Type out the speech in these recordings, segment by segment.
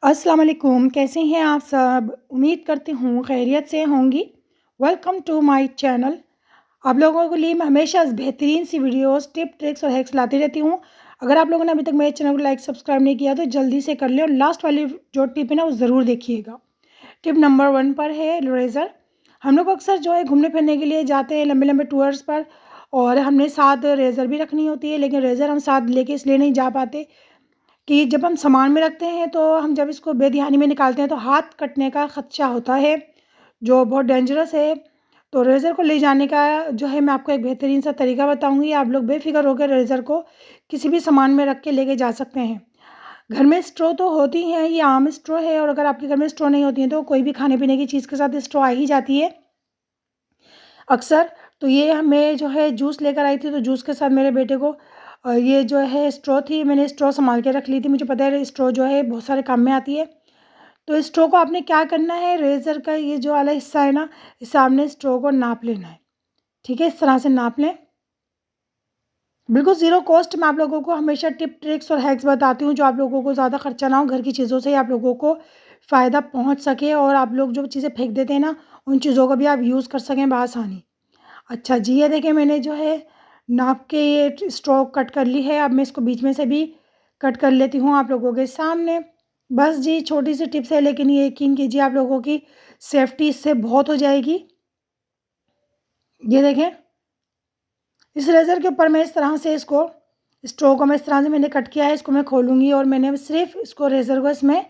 अस्सलाम वालेकुम, कैसे हैं आप सब? उम्मीद करती हूँ खैरियत से होंगी। Welcome to my channel. आप लोगों के लिए मैं हमेशा बेहतरीन सी वीडियोस, टिप, ट्रिक्स और हैक्स लाती रहती हूँ। अगर आप लोगों ने अभी तक मेरे चैनल को लाइक, सब्सक्राइब नहीं किया तो जल्दी से कर लें और लास्ट वाली जो टिप है ना वो ज़रूर देखिएगा। टिप नंबर 1 पर है रेज़र। हम लोग अक्सर जो है घूमने फिरने के लिए जाते हैं लंबे लंबे टूर्स पर, और हमने साथ रेज़र भी रखनी होती है, लेकिन रेज़र हम साथ लेके इसलिए नहीं जा पाते कि जब हम सामान में रखते हैं तो हम जब इसको बेध्यानी में निकालते हैं तो हाथ कटने का ख़दशा होता है, जो बहुत डेंजरस है। तो रेज़र को ले जाने का जो है मैं आपको एक बेहतरीन सा तरीका बताऊँगी। आप लोग बेफ़िक्र होकर रेज़र को किसी भी सामान में रख के लेके जा सकते हैं। घर में स्ट्रॉ तो होती हैं, ये आम स्ट्रॉ है, और अगर आपके घर में स्ट्रॉ नहीं होती हैं तो कोई भी खाने-पीने की चीज़ के साथ स्ट्रॉ आ ही जाती है अक्सर। तो ये मैं जो है जूस लेकर आई थी, तो जूस के साथ मेरे बेटे को ये जो है स्ट्रॉ थी, मैंने स्ट्रॉ सँभाल के रख ली थी। मुझे पता है स्ट्रॉ जो है बहुत सारे काम में आती है। तो स्ट्रॉ को आपने क्या करना है, रेज़र का ये जो वाला हिस्सा है ना, इससे आपने स्ट्रॉ को नाप लेना है। ठीक है, इस तरह से नाप लें। बिल्कुल ज़ीरो कॉस्ट में आप लोगों को हमेशा टिप, ट्रिक्स और हैक्स बताती हूँ, जो आप लोगों को ज़्यादा खर्चा ना हो, घर की चीज़ों से ही आप लोगों को फ़ायदा पहुँच सके और आप लोग जो चीज़ें फेंक देते हैं ना, उन चीज़ों को भी आप यूज़ कर सकें बआसानी। अच्छा जी, ये देखिए मैंने जो है नाप के ये स्ट्रॉ कट कर ली है। अब मैं इसको बीच में से भी कट कर लेती हूँ आप लोगों के सामने। बस जी, छोटी सी टिप्स है, लेकिन ये यकीन कीजिए आप लोगों की सेफ्टी इससे बहुत हो जाएगी। ये देखें, इस रेज़र के ऊपर मैं इस तरह से इसको स्ट्रॉ को मैं इस तरह से मैंने कट किया है, इसको मैं खोलूँगी और मैंने सिर्फ़ इसको रेज़र को इसमें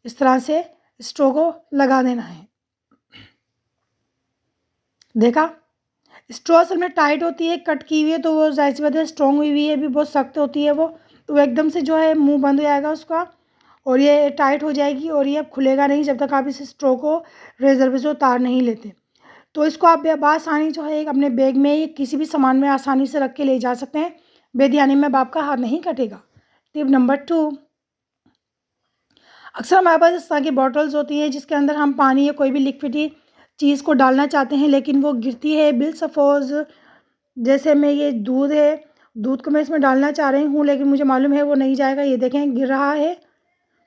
इस तरह से स्ट्रॉ को लगा देना है। देखा? स्ट्रॉ असल में टाइट होती है, कट की हुई है तो वो ज़ाहिर-सी बात है स्ट्रॉन्ग हुई हुई है, अभी बहुत सख्त होती है वो, तो वो एकदम से जो है मुँह बंद हो जाएगा उसका और ये टाइट हो जाएगी और ये अब खुलेगा नहीं जब तक आप इस स्ट्रॉ को रेज़र में से उतार नहीं लेते। तो इसको आप बआसानी जो है अपने बैग में किसी भी सामान में आसानी से रख के ले जा सकते हैं। बेध्यानी में अब आपका हाथ नहीं कटेगा। टिप नंबर 2, अक्सर हमारे पास इस तरह की बॉटल्स होती हैं जिसके अंदर हम पानी या कोई भी लिक्विडी चीज़ को डालना चाहते हैं, लेकिन वो गिरती है। बिल सपोज़ जैसे मैं ये दूध है, दूध को मैं इसमें डालना चाह रही हूँ, लेकिन मुझे मालूम है वो नहीं जाएगा। ये देखें गिर रहा है,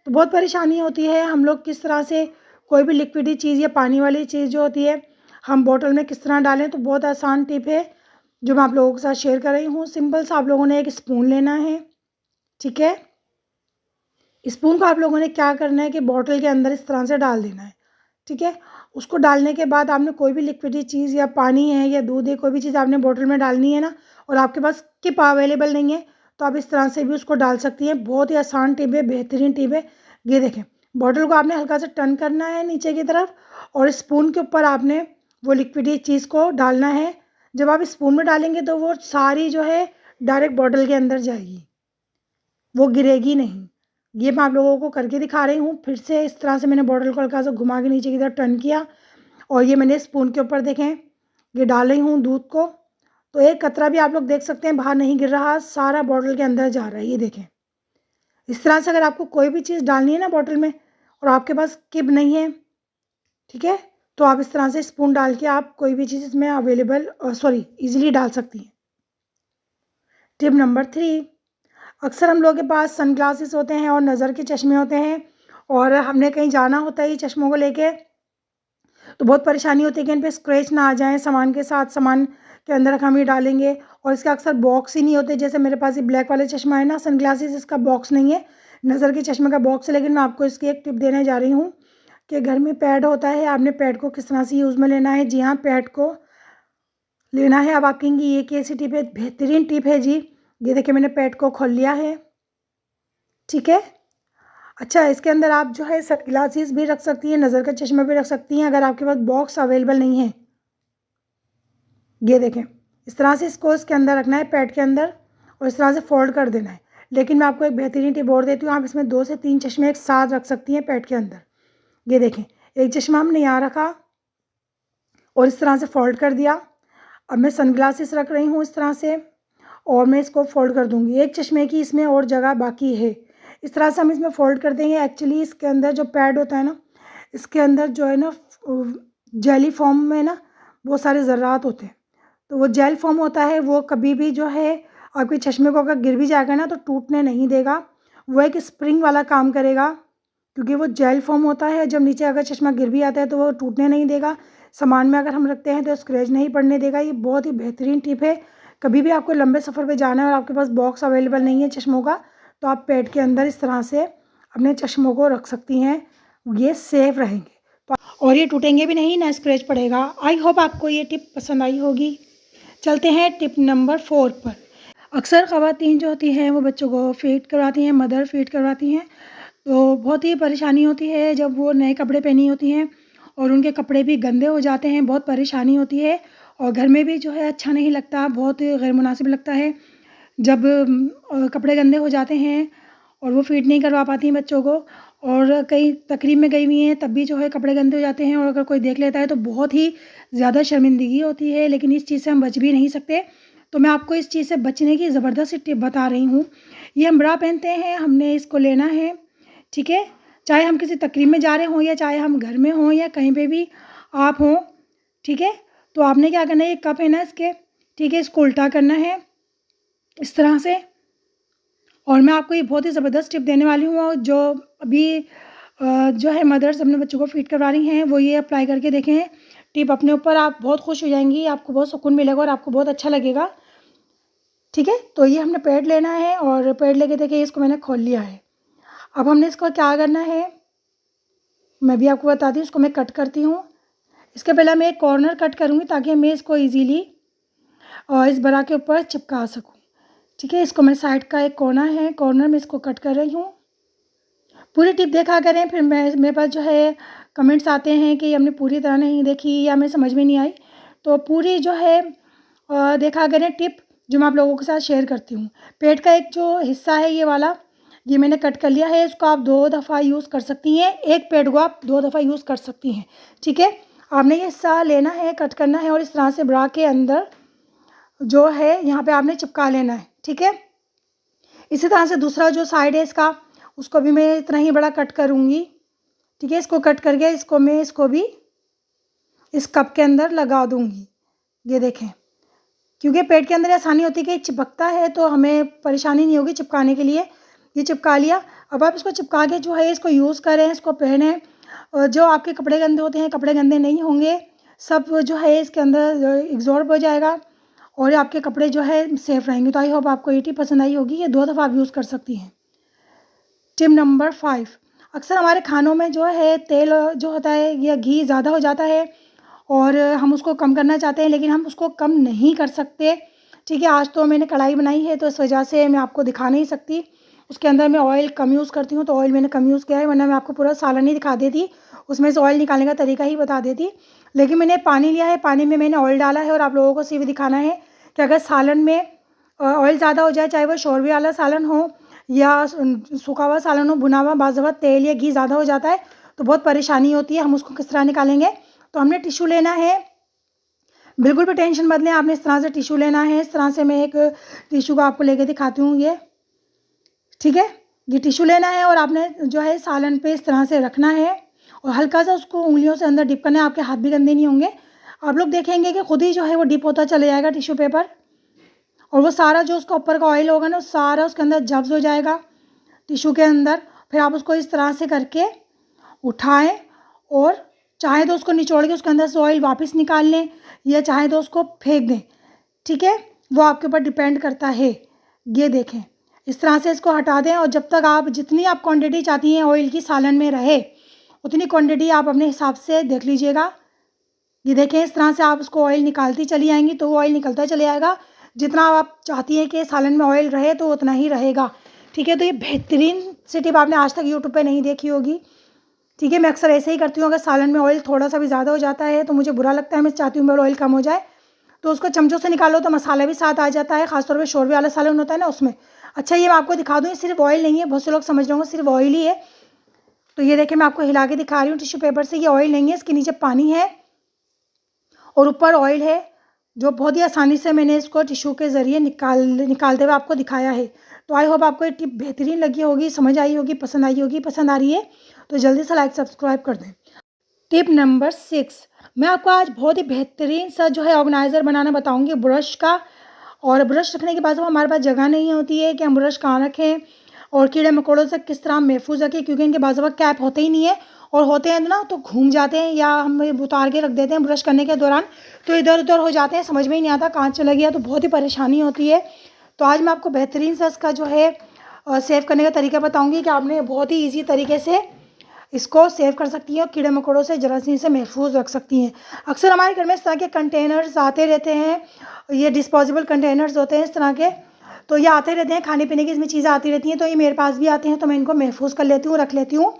तो बहुत परेशानी होती है। हम लोग किस तरह से कोई भी लिक्विडी चीज़ या पानी वाली चीज़ जो होती है, हम बॉटल में किस तरह डालें, तो बहुत आसान टिप है जो मैं आप लोगों के साथ शेयर कर रही हूँ। सिंपल सा आप लोगों ने एक स्पून लेना है, ठीक है? स्पून को आप लोगों ने क्या करना है कि बॉटल के अंदर इस तरह से डाल देना है, ठीक है? उसको डालने के बाद आपने कोई भी लिक्विडी चीज़ या पानी है या दूध है, कोई भी चीज़ आपने बॉटल में डालनी है ना, और आपके पास किप अवेलेबल नहीं है, तो आप इस तरह से भी उसको डाल सकती हैं। बहुत ही आसान टिप है, बेहतरीन टिप है। ये देखें, बॉटल को आपने हल्का सा टर्न करना है नीचे की तरफ और स्पून के ऊपर आपने वो लिक्विडी चीज़ को डालना है। जब आप स्पून में डालेंगे तो वो सारी जो है डायरेक्ट बॉटल के अंदर जाएगी, वो गिरेगी नहीं। ये मैं आप लोगों को करके दिखा रही हूँ। फिर से इस तरह से मैंने बॉटल को हल्का सा घुमा के नीचे की तरफ टर्न किया और ये मैंने स्पून के ऊपर देखें ये डाल रही हूँ दूध को, तो एक कतरा भी आप लोग देख सकते हैं बाहर नहीं गिर रहा, सारा बॉटल के अंदर जा रहा है। ये देखें, इस तरह से अगर आपको कोई भी चीज़ डालनी है ना बॉटल में और आपके पास किब नहीं है, ठीक है, तो आप इस तरह से स्पून डाल के आप कोई भी चीज़ इसमें अवेलेबल ईज़िली डाल सकती हैं। टिप नंबर 3, अक्सर हम लोगों के पास सनग्लासेस होते हैं और नज़र के चश्मे होते हैं और हमने कहीं जाना होता है ये चश्मों को लेके, तो बहुत परेशानी होती है कि इन पे स्क्रैच ना आ जाएँ सामान के साथ। सामान के अंदर हम ये डालेंगे और इसके अक्सर बॉक्स ही नहीं होते। जैसे मेरे पास ये ब्लैक वाले चश्मा है ना सनग्लासेस, इसका बॉक्स नहीं है, नज़र के चश्मे का बॉक्स है। लेकिन मैं आपको इसकी एक टिप देने जा रही हूँ कि घर में पैड होता है, आपने पैड को किस तरह से यूज़ में लेना है। जी हाँ, पैड को लेना है। अब आप कहेंगी ये कैसी टिप है? बेहतरीन टिप है जी। ये देखिए मैंने पैड को खोल लिया है, ठीक है। अच्छा, इसके अंदर आप जो है सनग्लासेस भी रख सकती हैं, नज़र का चश्मा भी रख सकती हैं अगर आपके पास बॉक्स अवेलेबल नहीं है। ये देखें, इस तरह से इसको इसके अंदर रखना है पैड के अंदर और इस तरह से फोल्ड कर देना है। लेकिन मैं आपको एक बेहतरीन टिप और देती हूँ, आप इसमें 2 से 3 चश्मे एक साथ रख सकती हैं पैड के अंदर। ये देखें, एक चश्मा हमने यहाँ रखा और इस तरह से फोल्ड कर दिया। अब मैं सनग्लासेस रख रही हूँ इस तरह से और मैं इसको फोल्ड कर दूँगी। एक चश्मे की इसमें और जगह बाकी है। इस तरह से हम इसमें फोल्ड कर देंगे। एक्चुअली इसके अंदर जो पैड होता है ना, इसके अंदर जो है ना जेली फॉर्म में ना बहुत सारे ज़र्रात होते हैं। तो वो जेल फॉर्म होता है, वो कभी भी जो है आपके चश्मे को अगर गिर भी जाएगा ना तो टूटने नहीं देगा। वो एक स्प्रिंग वाला काम करेगा, क्योंकि वो जेल फॉर्म होता है। जब नीचे अगर चश्मा गिर भी आता है तो वो टूटने नहीं देगा। सामान में अगर हम रखते हैं तो स्क्रैच नहीं पड़ने देगा। ये बहुत ही बेहतरीन टिप है। कभी भी आपको लंबे सफ़र पे जाना है और आपके पास बॉक्स अवेलेबल नहीं है चश्मों का, तो आप पेट के अंदर इस तरह से अपने चश्मों को रख सकती हैं। ये सेफ़ रहेंगे और ये टूटेंगे भी नहीं, ना स्क्रैच पड़ेगा। आई होप आपको ये टिप पसंद आई होगी। चलते हैं टिप नंबर 4 पर। अक्सर ख़वातीन जो होती हैं वो बच्चों को फ़ीड करवाती हैं, मदर फ़ीड करवाती हैं, तो बहुत ही परेशानी होती है जब वो नए कपड़े पहनी होती हैं और उनके कपड़े भी गंदे हो जाते हैं। बहुत परेशानी होती है और घर में भी जो है अच्छा नहीं लगता, बहुत गैर मुनासिब लगता है जब कपड़े गंदे हो जाते हैं और वो फ़ीड नहीं करवा पाती हैं बच्चों को। और कहीं तकरीब में गई हुई हैं तब भी जो है कपड़े गंदे हो जाते हैं और अगर कोई देख लेता है तो बहुत ही ज़्यादा शर्मिंदगी होती है। लेकिन इस चीज़ से हम बच भी नहीं सकते, तो मैं आपको इस चीज़ से बचने की ज़बरदस्त टिप बता रही हूँ। ये हम ब्रा पहनते हैं, हमने इसको लेना है, ठीक है। चाहे हम किसी तकरीब में जा रहे हों या चाहे हम घर में हों या कहीं पे भी आप हों, ठीक है। तो आपने क्या करना है, ये कप है ना इसके, ठीक है, इसको उल्टा करना है इस तरह से। और मैं आपको ये बहुत ही ज़बरदस्त टिप देने वाली हूँ जो अभी जो है मदर्स अपने बच्चों को फ़ीड करवा रही हैं वो ये अप्लाई करके देखें टिप अपने ऊपर। आप बहुत खुश हो जाएंगी, आपको बहुत सुकून मिलेगा और आपको बहुत अच्छा लगेगा, ठीक है। तो ये हमने पैड लेना है और पैड लेके देखिए इसको मैंने खोल लिया है। अब हमने इसको क्या करना है मैं भी आपको बताती हूँ। इसको मैं कट करती हूँ। इसके पहले मैं एक कॉर्नर कट करूँगी ताकि मैं इसको ईजीली इस बरा के ऊपर चिपका सकूँ, ठीक है। इसको मैं साइड का एक कोना है, कॉर्नर में इसको कट कर रही हूँ। पूरी टिप देखा करें, फिर मेरे पास जो है कमेंट्स आते हैं कि हमने पूरी तरह नहीं देखी या हमें समझ में नहीं आई। तो पूरी जो है देखा करें टिप जो मैं आप लोगों के साथ शेयर करती हूँ। पेट का एक जो हिस्सा है ये वाला, ये मैंने कट कर लिया है। इसको आप 2 दफ़ा यूज़ कर सकती हैं, एक पेट को आप 2 दफ़ा यूज़ कर सकती हैं, ठीक है। आपने ये हिस्सा लेना है, कट करना है और इस तरह से ब्रा के अंदर जो है यहाँ पे आपने चिपका लेना है, ठीक है। इसी तरह से दूसरा जो साइड है इसका, उसको भी मैं इतना ही बड़ा कट करूँगी, ठीक है। इसको कट करके इसको भी इस कप के अंदर लगा दूँगी। ये देखें, क्योंकि पेट के अंदर आसानी होती है कि चिपकता है तो हमें परेशानी नहीं होगी चिपकाने के लिए। ये चिपका लिया। अब आप इसको चिपका के जो है इसको यूज़ करें, इसको पहनें। जो आपके कपड़े गंदे होते हैं, कपड़े गंदे नहीं होंगे, सब जो है इसके अंदर एब्ज़ॉर्ब हो जाएगा और आपके कपड़े जो है सेफ़ रहेंगे। तो आई होप आपको ये टिप पसंद आई होगी। ये 2 दफ़ा आप यूज़ कर सकती हैं। टिप नंबर 5, अक्सर हमारे खानों में जो है तेल जो होता है या घी ज़्यादा हो जाता है और हम उसको कम करना चाहते हैं लेकिन हम उसको कम नहीं कर सकते, ठीक है। आज तो मैंने कढ़ाई बनाई है तो इस वजह से मैं आपको दिखा नहीं सकती। उसके अंदर मैं ऑयल कम यूज़ करती हूँ तो ऑयल मैंने कम यूज़ किया है, वरना मैं आपको पूरा सालन ही दिखा देती, उसमें से ऑयल निकालने का तरीका ही बता देती। लेकिन मैंने पानी लिया है, पानी में मैंने ऑयल डाला है और आप लोगों को सिर्फ दिखाना है कि अगर सालन में ऑयल ज़्यादा हो जाए, चाहे वो शोरबे वाला सालन हो या सूखा हुआ सालन हो, भुना हुआ, बाज़ दफ़ा तेल या घी ज़्यादा हो जाता है तो बहुत परेशानी होती है। हम उसको किस तरह निकालेंगे, तो हमने टिश्यू लेना है। बिल्कुल भी टेंशन मत लें, आपने इस तरह से टिश्यू लेना है। इस तरह से मैं एक टिश्यू को आपको लेके दिखाती हूँ, ये ठीक है। ये टिश्यू लेना है और आपने जो है सालन पे इस तरह से रखना है और हल्का सा उसको उंगलियों से अंदर डिप करना है। आपके हाथ भी गंदे नहीं होंगे। आप लोग देखेंगे कि खुद ही जो है वो डिप होता चले जाएगा टिश्यू पेपर और वो सारा जो उसका ऊपर का ऑयल होगा ना सारा उसके अंदर जब्स हो जाएगा टिश्यू के अंदर। फिर आप उसको इस तरह से करके उठाएं और चाहे तो उसको निचोड़ के उसके अंदर से ऑयल वापस निकाल लें या चाहे तो उसको फेंक दें, ठीक है। वो आपके ऊपर डिपेंड करता है। ये देखें, इस तरह से इसको हटा दें और जब तक आप जितनी आप क्वांटिटी चाहती हैं ऑयल की सालन में रहे उतनी क्वांटिटी आप अपने हिसाब से देख लीजिएगा। ये देखें, इस तरह से आप उसको ऑयल निकालती चली आएंगी तो वो ऑयल निकलता चले जाएगा। जितना आप चाहती हैं कि सालन में ऑयल रहे तो उतना ही रहेगा, ठीक है। तो ये बेहतरीन सी टिप आपने आज तक यूट्यूब पे नहीं देखी होगी, ठीक है। मैं अक्सर ऐसे ही करती हूँ, अगर सालन में ऑयल थोड़ा सा भी ज़्यादा हो जाता है तो मुझे बुरा लगता है, मैं चाहती हूँ मेरा ऑयल कम हो जाए तो उसको चमचों से निकालो तो मसाला भी साथ आ जाता है। खासतौर पर शोरबे वाला सालन होता है ना उसमें। अच्छा, ये मैं आपको दिखा दूँ, ये सिर्फ ऑयल नहीं है, बहुत से लोग समझ रहे होंगे सिर्फ ऑयल ही है। तो ये देखिए मैं आपको हिला के दिखा रही हूँ टिश्यू पेपर से, ये ऑयल नहीं है, इसके नीचे पानी है और ऊपर ऑयल है जो बहुत ही आसानी से मैंने इसको टिश्यू के ज़रिए निकालते हुए आपको दिखाया है। तो आई होप आपको ये टिप बेहतरीन लगी होगी, समझ आई होगी, पसंद आई होगी। पसंद आ रही है तो जल्दी से लाइक सब्सक्राइब कर दें। टिप नंबर 6, मैं आपको आज बहुत ही बेहतरीन सा जो है ऑर्गेनाइज़र बनाना बताऊंगी ब्रश का। और ब्रश रखने के बाद हमारे पास जगह नहीं होती है कि हम ब्रश कहाँ रखें और कीड़े मकोड़ों से किस तरह महफूज रखें, क्योंकि इनके बाज़ वक़्त कैप होते ही नहीं है, और होते हैं ना तो घूम जाते हैं या हम उतार के रख देते हैं ब्रश करने के दौरान, तो इधर उधर हो जाते हैं, समझ में ही नहीं आता कहाँ चला गया, तो बहुत ही परेशानी होती है। तो आज मैं आपको बेहतरीन सा इसका जो है सेव करने का तरीका बताऊँगी कि आपने बहुत ही ईजी तरीके से इसको सेव कर सकती हैं और कीड़े मकोड़ों से जरासीम से महफूज रख सकती हैं। अक्सर हमारे घर में इस तरह के कंटेनर्स आते रहते हैं, ये डिस्पोजेबल कंटेनर्स होते हैं इस तरह के, तो ये आते रहते हैं, खाने पीने की इसमें चीज़ें आती रहती हैं, तो ये मेरे पास भी आते हैं, तो मैं इनको महफूज कर लेती हूँ, रख लेती हूँ।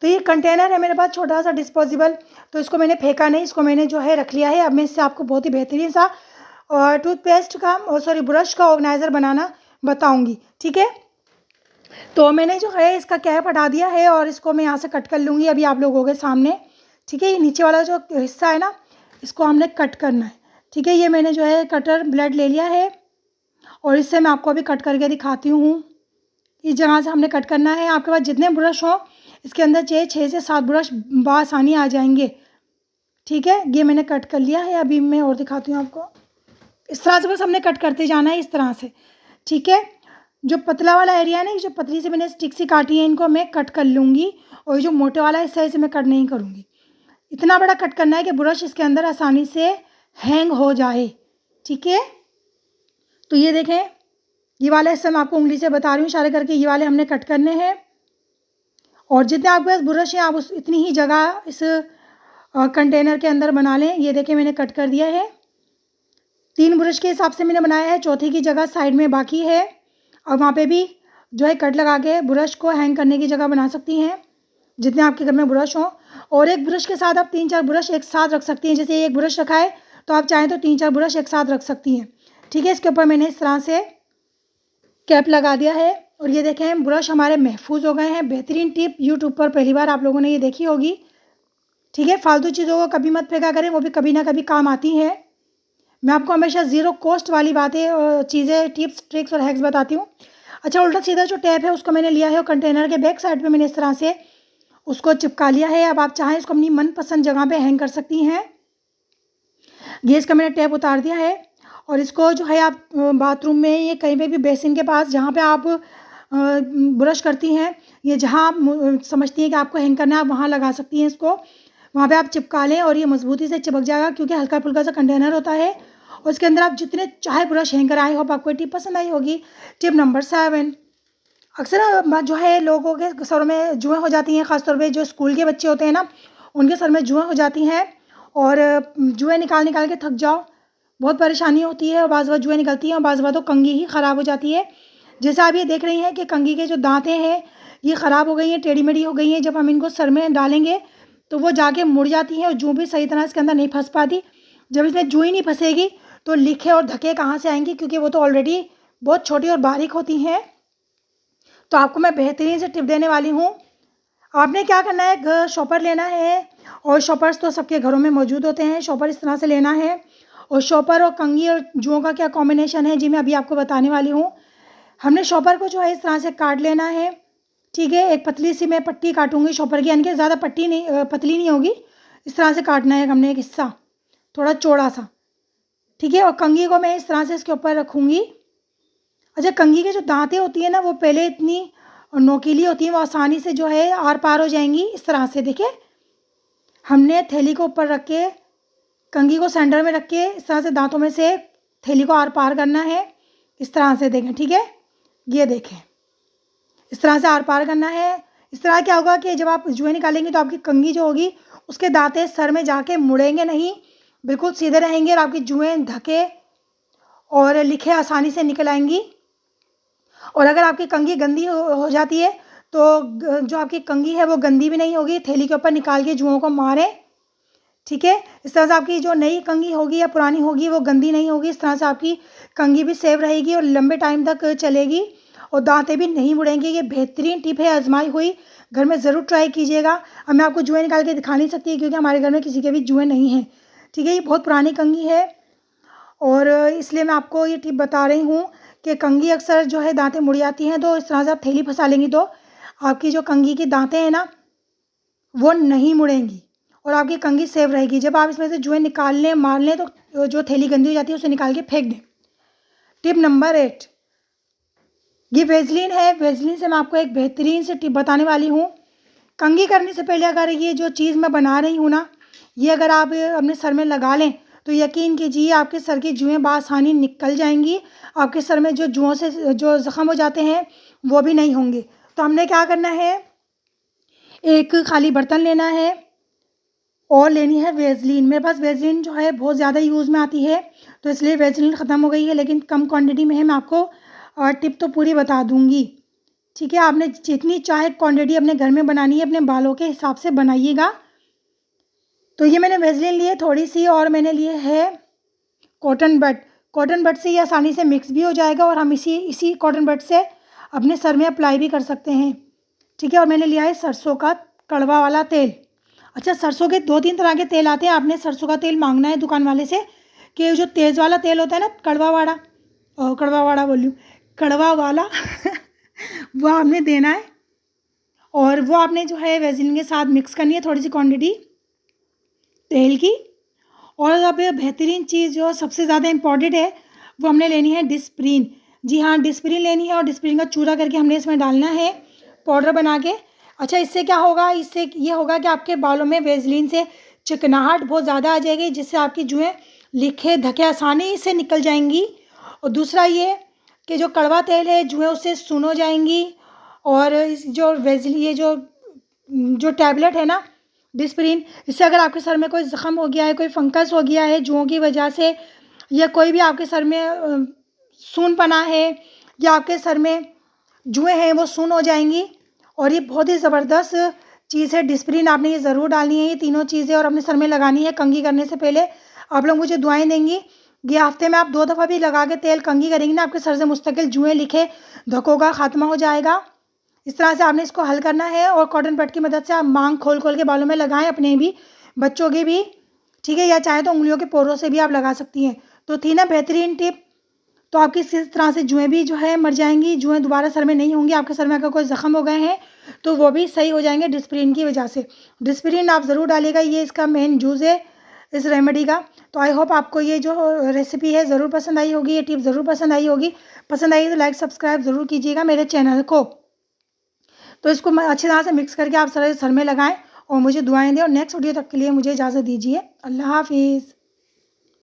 तो ये कंटेनर है मेरे पास छोटा सा डिस्पोजेबल, तो इसको मैंने फेंका नहीं, इसको मैंने जो है रख लिया है। अब मैं इससे आपको बहुत ही बेहतरीन सा टूथपेस्ट का ब्रश का ऑर्गेनाइज़र बनाना बताऊँगी, ठीक है। तो मैंने जो है इसका कैप हटा दिया है और इसको मैं यहाँ से कट कर लूँगी अभी आप लोगों के सामने, ठीक है। ये नीचे वाला जो हिस्सा है ना, इसको हमने कट करना है, ठीक है। ये मैंने जो है कटर ब्लेड ले लिया है और इससे मैं आपको अभी कट करके दिखाती हूँ। इस जगह से हमने कट करना है। आपके पास जितने ब्रश हों इसके अंदर 6 से 7 ब्रश बआसानी आ जाएंगे, ठीक है। ये मैंने कट कर लिया है, अभी मैं और दिखाती हूँ आपको। इस तरह से बस हमने कट करते जाना है, इस तरह से, ठीक है। जो पतला वाला एरिया है ना, जो पतली से मैंने स्टिक सी काटी है, इनको मैं कट कर लूँगी, और जो मोटे वाला हिस्सा है इसे मैं कट नहीं करूँगी। इतना बड़ा कट करना है कि ब्रश इसके अंदर आसानी से हैंग हो जाए, ठीक है। तो ये देखें, ये वाला हिस्सा मैं आपको उंगली से बता रही हूँ इशारे करके, ये वाले हमने कट करने हैं। और जितने आपके पास ब्रश है आप उस इतनी ही जगह इस कंटेनर के अंदर बना लें। ये देखें मैंने कट कर दिया है, 3 ब्रश के हिसाब से मैंने बनाया है, चौथी की जगह साइड में बाकी है, और वहाँ पे भी जो है कट लगा के ब्रश को हैंग करने की जगह बना सकती हैं जितने आपके घर में ब्रश हों। और एक ब्रश के साथ आप 3-4 ब्रश एक साथ रख सकती हैं। जैसे एक ब्रश रखा है तो आप चाहें तो 3-4 ब्रश एक साथ रख सकती हैं, ठीक है। इसके ऊपर मैंने इस तरह से कैप लगा दिया है और ये देखें ब्रश हमारे महफूज हो गए हैं। बेहतरीन टिप, यूट्यूब पर पहली बार आप लोगों ने ये देखी होगी, ठीक है। फालतू चीज़ों को कभी मत फेंका करें, वो भी कभी ना कभी काम आती हैं। मैं आपको हमेशा ज़ीरो कॉस्ट वाली बातें चीज़ें टिप्स ट्रिक्स और हैक्स बताती हूँ। अच्छा, उल्टा सीधा जो टैप है उसको मैंने लिया है और कंटेनर के बैक साइड पे मैंने इस तरह से उसको चिपका लिया है। अब आप चाहें इसको अपनी मनपसंद जगह पे हैंग कर सकती हैं। गैस का मैंने टैप उतार दिया है और इसको जो है आप बाथरूम में या कहीं पे भी बेसिन के पास जहाँ पे आप ब्रश करती हैं, या जहाँ आप समझती हैं कि आपको हैंग करना है, आप वहाँ लगा सकती हैं इसको। वहाँ पे आप चिपका लें और ये मजबूती से चिपक जाएगा, क्योंकि हल्का फुल्का सा कंटेनर होता है और उसके अंदर आप जितने चाहे ब्रश हैंग कर आए। होप आपको टिप पसंद आई होगी। टिप नंबर 7, अक्सर जो है लोगों के सर में जुएँ हो जाती हैं, ख़ासतौर पे जो स्कूल के बच्चे होते हैं ना, उनके सर में जुएँ हो जाती हैं और जुएँ निकाल निकाल के थक जाओ, बहुत परेशानी होती है और बाज़ बार जुएँ निकलती हैं और बाज़ बार तो कंघी ही ख़राब हो जाती है। जैसे आप ये देख रही हैं कि कंघी के जो दांतें हैं ये ख़राब हो गई हैं, टेढ़ी मेढ़ी हो गई हैं। जब हम इनको सर में डालेंगे तो वो जाके मुड़ जाती हैं और जूँ भी सही तरह इसके अंदर नहीं फंस पाती। जब इसमें जूँ ही नहीं फंसेगी तो लिखे और धके कहाँ से आएंगी, क्योंकि वो तो ऑलरेडी बहुत छोटी और बारीक होती हैं। तो आपको मैं बेहतरीन से टिप देने वाली हूँ। आपने क्या करना है, शॉपर लेना है, और शॉपर्स तो सबके घरों में मौजूद होते हैं। शॉपर इस तरह से लेना है और शॉपर और कंघी और जुओं का क्या कॉम्बिनेशन है जी मैं अभी आपको बताने वाली हूँ। हमने शॉपर को जो है इस तरह से काट लेना है, ठीक है। एक पतली सी मैं पट्टी काटूंगी शॉपर की, यानी कि ज़्यादा पतली नहीं होगी। इस तरह से काटना है हमने एक हिस्सा थोड़ा चौड़ा सा, ठीक है। और कंघी को मैं इस तरह से इसके ऊपर रखूँगी। अच्छा, कंघी के जो दांतें होती हैं ना, वो पहले इतनी नोकीली होती हैं, वो आसानी से जो है आर पार हो जाएंगी। इस तरह से देखिए, हमने थैली को ऊपर रख के कंघी को सेंटर में रख के इस तरह से दांतों में से थैली को आर पार करना है। इस तरह से देखें, ठीक है। ये देखें, इस तरह से आर पार करना है। इस तरह क्या होगा कि जब आप जुएँ निकालेंगे तो आपकी कंघी जो होगी उसके दांतें सर में जाके मुड़ेंगे नहीं, बिल्कुल सीधे रहेंगे और आपकी जुएँ धके और लिखे आसानी से निकल आएंगी। और अगर आपकी कंघी गंदी हो जाती है तो जो आपकी कंघी है वो गंदी भी नहीं होगी। थैली के ऊपर निकाल के जुओं को मारें, ठीक है। इस तरह से आपकी जो नई कंघी होगी या पुरानी होगी वो गंदी नहीं होगी। इस तरह से आपकी कंघी भी सेव रहेगी और लंबे टाइम तक चलेगी और दांतें भी नहीं मुड़ेंगे। ये बेहतरीन टिप है, आजमाई हुई, घर में ज़रूर ट्राई कीजिएगा। अब मैं आपको जुएँ निकाल के दिखा नहीं सकती क्योंकि हमारे घर में किसी के भी जुएँ नहीं हैं, ठीक है। ये बहुत पुरानी कंघी है और इसलिए मैं आपको ये टिप बता रही हूँ कि कंघी अक्सर जो है दांतें मुड़ जाती हैं, तो इस तरह से आप थैली फंसा लेंगी तो आपकी जो कंघी की दांतें हैं ना वो नहीं मुड़ेंगी और आपकी कंघी सेव रहेगी। जब आप इसमें से जुएँ निकाल लें, मार लें, तो जो थैली गंदी हो जाती है उसे निकाल के फेंक दें। टिप नंबर 8, ये वेज़लिन है। वेज़लिन से मैं आपको एक बेहतरीन सी टिप बताने वाली हूँ। कंघी करने से पहले अगर ये जो चीज़ मैं बना रही हूँ ना, ये अगर आप अपने सर में लगा लें तो यकीन कीजिए आपके सर की जुएँ बआसानी निकल जाएंगी। आपके सर में जो जुओं से जो ज़ख़म हो जाते हैं वो भी नहीं होंगे। तो हमने क्या करना है, एक खाली बर्तन लेना है और लेनी है वेज़लिन। मेरे पास वेज़लिन जो है बहुत ज़्यादा यूज़ में आती है, तो इसलिए वेज़लिन ख़त्म हो गई है, लेकिन कम क्वांटिटी में है। मैं आपको टिप तो पूरी बता दूँगी, ठीक है। आपने जितनी चाहे क्वांटिटी अपने घर में बनानी है, अपने बालों के हिसाब से बनाइएगा। तो ये मैंने वेज़लिन ली है थोड़ी सी, और मैंने लिए है कॉटन बड। कॉटन बड से ये आसानी से मिक्स भी हो जाएगा और हम इसी कॉटन बड से अपने सर में अप्लाई भी कर सकते हैं, ठीक है। और मैंने लिया है सरसों का कड़वा वाला तेल। अच्छा, सरसों के 2-3 तरह के तेल आते हैं। आपने सरसों का तेल मांगना है दुकान वाले से कि जो तेज़ वाला तेल होता है ना, कड़वा वाला बोल रही हूँ, कड़वा वाला वो आपने देना है, और वो आपने जो है वेज़लिन के साथ मिक्स करनी है थोड़ी सी क्वांटिटी तेल की। और अब बेहतरीन चीज़ जो सबसे ज़्यादा इम्पॉर्टेंट है, वो हमने लेनी है डिस्प्रिन। जी हाँ, डिस्प्रिन लेनी है और डिस्प्रिन का चूरा करके हमने इसमें डालना है पाउडर बना के। अच्छा, इससे क्या होगा, इससे ये होगा कि आपके बालों में वेज़लिन से चिकनाहट बहुत ज़्यादा आ जाएगी, जिससे आपकी जुएँ लिखे धके आसानी से निकल जाएंगी। और दूसरा ये कि जो कड़वा तेल है, जुएँ उससे सुन हो जाएंगी। और इस जो वेज़लिन, ये जो टैबलेट है ना डिस्प्रिन, इससे अगर आपके सर में कोई ज़ख़म हो गया है, कोई फंगस हो गया है जुओं की वजह से, या कोई भी आपके सर में सूनपना है, या आपके सर में जुएँ हैं वो सून हो जाएंगी। और ये बहुत ही ज़बरदस्त चीज़ है डिस्प्रिन, आपने ये ज़रूर डालनी है ये तीनों चीज़ें, और अपने सर में लगानी है कंघी करने से पहले। आप लोग मुझे दुआएं देंगी। ये हफ्ते में आप 2 दफ़ा भी लगा के तेल कंघी करेंगी ना, आपके सर से मुस्तकिल जुएँ लिखे धकों का ख़ात्मा हो जाएगा। इस तरह से आपने इसको हल करना है, और कॉटन बड की मदद से आप मांग खोल खोल के बालों में लगाएं, अपने भी, बच्चों के भी, ठीक है। या चाहे तो उंगलियों के पोरों से भी आप लगा सकती हैं। तो थी ना बेहतरीन टिप। तो आपकी इस तरह से जुएँ भी जो है मर जाएंगी, जुएँ दोबारा सर में नहीं होंगी। आपके सर में अगर कोई ज़ख़म हो गए हैं तो वो भी सही हो जाएंगे डिस्प्रिन की वजह से। डिस्प्रिन आप ज़रूर डालिएगा, ये इसका मेन यूज़ है इस रेमेडी का। तो आई होप आपको ये जो रेसिपी है ज़रूर पसंद आई होगी, ये टिप ज़रूर पसंद आई होगी। पसंद आई तो लाइक सब्सक्राइब ज़रूर कीजिएगा मेरे चैनल को। तो इसको अच्छी तरह से मिक्स करके आप सर में लगाएं और मुझे दुआएं दें। और नेक्स्ट वीडियो तक के लिए मुझे इजाज़त दीजिए। अल्लाह हाफिज़।